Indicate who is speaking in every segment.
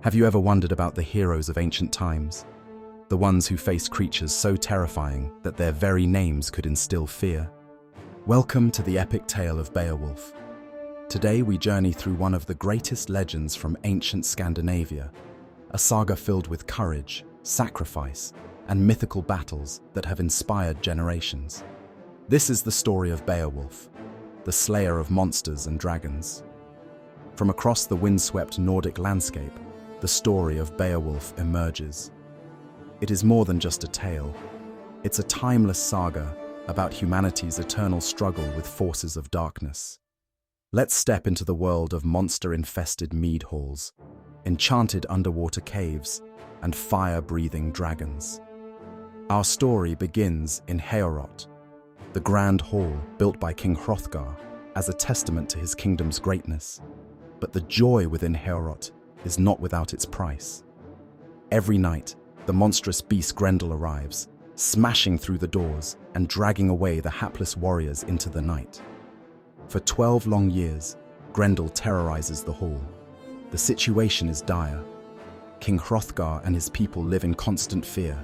Speaker 1: Have you ever wondered about the heroes of ancient times? The ones who faced creatures so terrifying that their very names could instill fear? Welcome to the epic tale of Beowulf. Today we journey through one of the greatest legends from ancient Scandinavia, a saga filled with courage, sacrifice, and mythical battles that have inspired generations. This is the story of Beowulf, the slayer of monsters and dragons. From across the windswept Nordic landscape, the story of Beowulf emerges. It is more than just a tale. It's a timeless saga about humanity's eternal struggle with forces of darkness. Let's step into the world of monster-infested mead halls, enchanted underwater caves, and fire-breathing dragons. Our story begins in Heorot, the grand hall built by King Hrothgar as a testament to his kingdom's greatness. But the joy within Heorot is not without its price. Every night, the monstrous beast Grendel arrives, smashing through the doors and dragging away the hapless warriors into the night. For 12 long years, Grendel terrorizes the hall. The situation is dire. King Hrothgar and his people live in constant fear,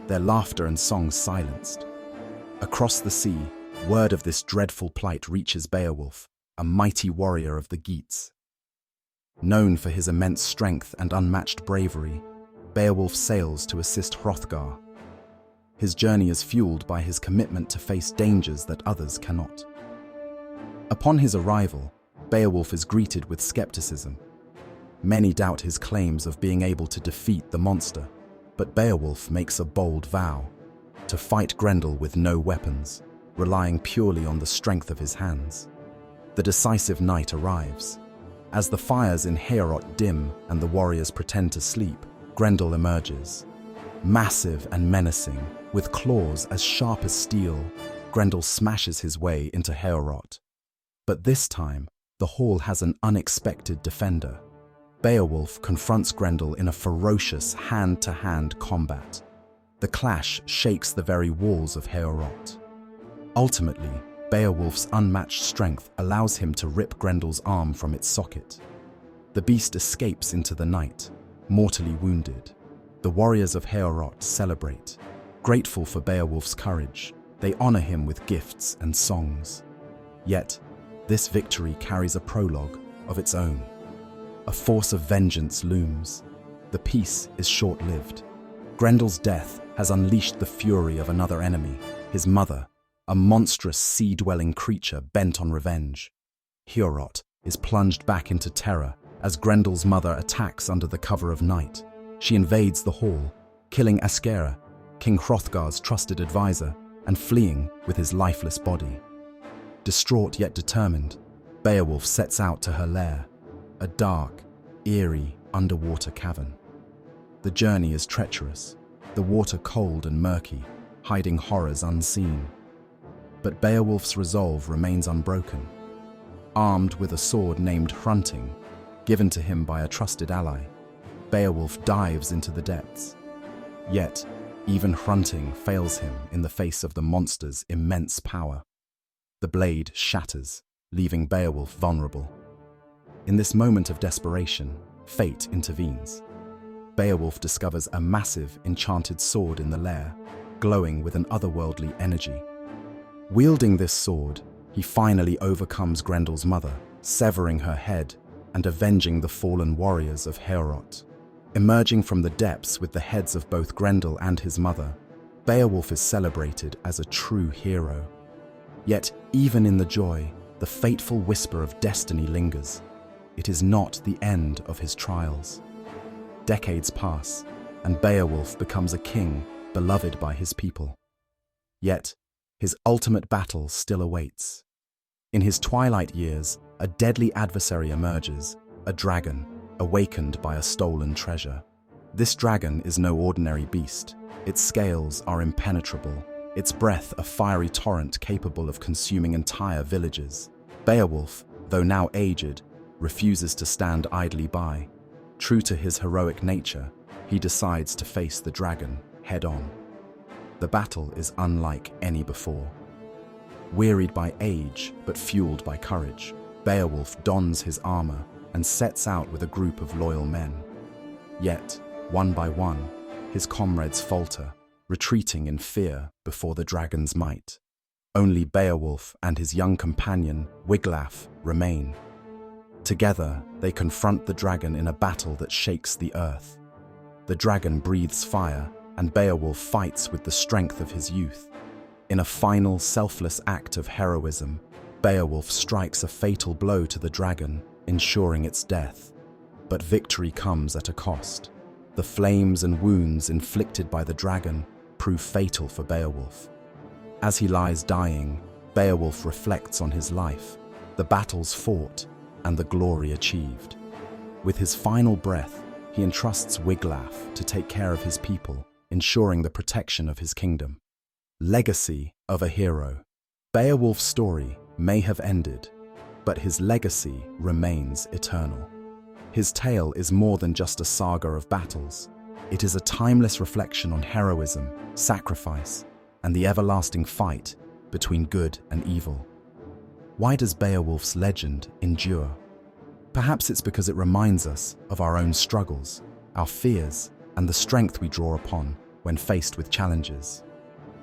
Speaker 1: their laughter and songs silenced. Across the sea, word of this dreadful plight reaches Beowulf, a mighty warrior of the Geats. Known for his immense strength and unmatched bravery, Beowulf sails to assist Hrothgar. His journey is fueled by his commitment to face dangers that others cannot. Upon his arrival, Beowulf is greeted with skepticism. Many doubt his claims of being able to defeat the monster, but Beowulf makes a bold vow to fight Grendel with no weapons, relying purely on the strength of his hands. The decisive night arrives. As the fires in Heorot dim and the warriors pretend to sleep, Grendel emerges. Massive and menacing, with claws as sharp as steel, Grendel smashes his way into Heorot. But this time, the hall has an unexpected defender. Beowulf confronts Grendel in a ferocious hand-to-hand combat. The clash shakes the very walls of Heorot. Ultimately, Beowulf's unmatched strength allows him to rip Grendel's arm from its socket. The beast escapes into the night, mortally wounded. The warriors of Heorot celebrate. Grateful for Beowulf's courage, they honor him with gifts and songs. Yet, this victory carries a prologue of its own. A force of vengeance looms. The peace is short-lived. Grendel's death has unleashed the fury of another enemy, his mother, a monstrous sea-dwelling creature bent on revenge. Heorot is plunged back into terror as Grendel's mother attacks under the cover of night. She invades the hall, killing Askera, King Hrothgar's trusted advisor, and fleeing with his lifeless body. Distraught yet determined, Beowulf sets out to her lair, a dark, eerie underwater cavern. The journey is treacherous, the water cold and murky, hiding horrors unseen. But Beowulf's resolve remains unbroken. Armed with a sword named Hrunting, given to him by a trusted ally, Beowulf dives into the depths. Yet, even Hrunting fails him in the face of the monster's immense power. The blade shatters, leaving Beowulf vulnerable. In this moment of desperation, fate intervenes. Beowulf discovers a massive, enchanted sword in the lair, glowing with an otherworldly energy. Wielding this sword, he finally overcomes Grendel's mother, severing her head and avenging the fallen warriors of Heorot. Emerging from the depths with the heads of both Grendel and his mother, Beowulf is celebrated as a true hero. Yet, even in the joy, the fateful whisper of destiny lingers. It is not the end of his trials. Decades pass, and Beowulf becomes a king beloved by his people. Yet, his ultimate battle still awaits. In his twilight years, a deadly adversary emerges, a dragon, awakened by a stolen treasure. This dragon is no ordinary beast. Its scales are impenetrable, its breath a fiery torrent capable of consuming entire villages. Beowulf, though now aged, refuses to stand idly by. True to his heroic nature, he decides to face the dragon head-on. The battle is unlike any before. Wearied by age, but fueled by courage, Beowulf dons his armor and sets out with a group of loyal men. Yet, one by one, his comrades falter, retreating in fear before the dragon's might. Only Beowulf and his young companion, Wiglaf, remain. Together, they confront the dragon in a battle that shakes the earth. The dragon breathes fire, and Beowulf fights with the strength of his youth. In a final, selfless act of heroism, Beowulf strikes a fatal blow to the dragon, ensuring its death. But victory comes at a cost. The flames and wounds inflicted by the dragon prove fatal for Beowulf. As he lies dying, Beowulf reflects on his life, the battles fought, and the glory achieved. With his final breath, he entrusts Wiglaf to take care of his people, ensuring the protection of his kingdom. Legacy of a hero. Beowulf's story may have ended, but his legacy remains eternal. His tale is more than just a saga of battles. It is a timeless reflection on heroism, sacrifice, and the everlasting fight between good and evil. Why does Beowulf's legend endure? Perhaps it's because it reminds us of our own struggles, our fears, and the strength we draw upon when faced with challenges.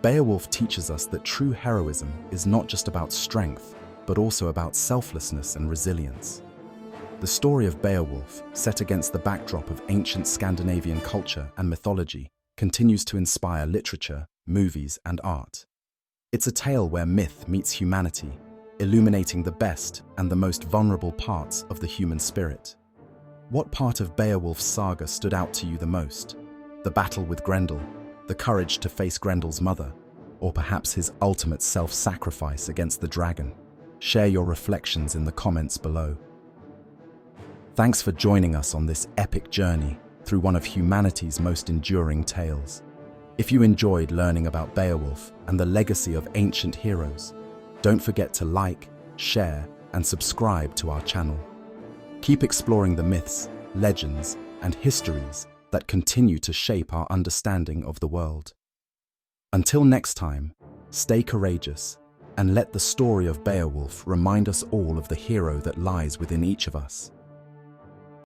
Speaker 1: Beowulf teaches us that true heroism is not just about strength, but also about selflessness and resilience. The story of Beowulf, set against the backdrop of ancient Scandinavian culture and mythology, continues to inspire literature, movies, and art. It's a tale where myth meets humanity, illuminating the best and the most vulnerable parts of the human spirit. What part of Beowulf's saga stood out to you the most? The battle with Grendel, the courage to face Grendel's mother, or perhaps his ultimate self-sacrifice against the dragon? Share your reflections in the comments below. Thanks for joining us on this epic journey through one of humanity's most enduring tales. If you enjoyed learning about Beowulf and the legacy of ancient heroes, don't forget to like, share, and subscribe to our channel. Keep exploring the myths, legends, and histories that continue to shape our understanding of the world. Until next time, stay courageous and let the story of Beowulf remind us all of the hero that lies within each of us.